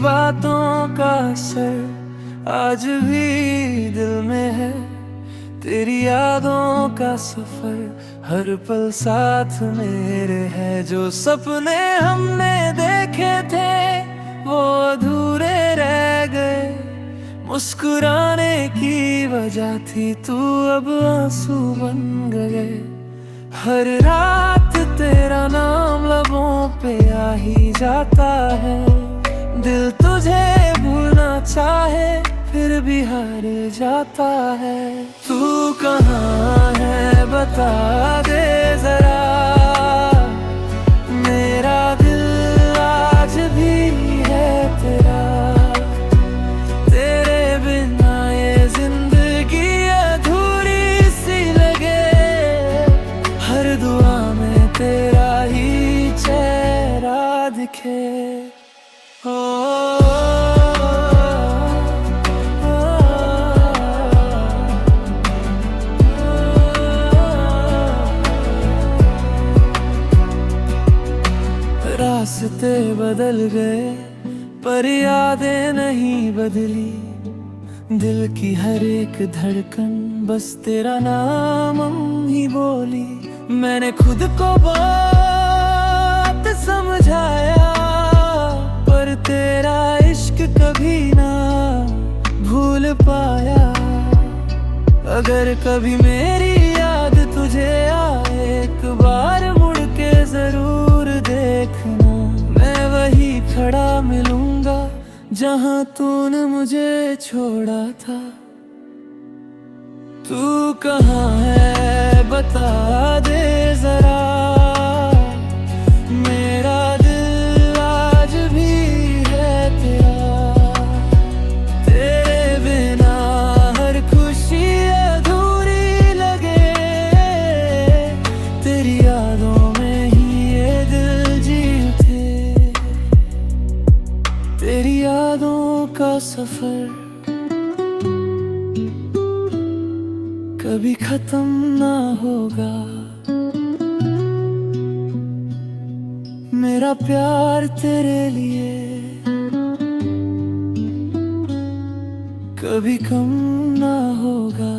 बातों का असर आज भी दिल में है। तेरी यादों का सफर हर पल साथ मेरे है। जो सपने हमने देखे थे वो अधूरे रह गए। मुस्कुराने की वजह थी तू अब आंसू बन गए। हर रात तेरा नाम लबों पे आ ही जाता है। दिल तुझे भूलना चाहे फिर भी हार जाता है। तू कहाँ है बता दे जरा, मेरा दिल आज भी है तेरा। तेरे बिना ये जिंदगी अधूरी सी लगे। हर दुआ में तेरा ही चेहरा दिखे। रास्ते बदल गए पर यादें नहीं बदली। दिल की हर एक धड़कन बस तेरा नाम ही बोली। मैंने खुद को बात समझाया पर तेरा इश्क कभी ना भूल पाया। अगर कभी मेरी याद तुझे आए एक बार मुड़ के जरूर देखना। मैं वही खड़ा मिलूंगा जहां तूने मुझे छोड़ा था। तू कहाँ है बता दे जरा, मेरा दिल आज भी है तेरा। तेरे बिना हर खुशी अधूरी लगे। तेरी यादों में ही ये दिल जी उठे। तेरी यादों का सफर कभी खत्म ना होगा। मेरा प्यार तेरे लिए कभी कम ना होगा।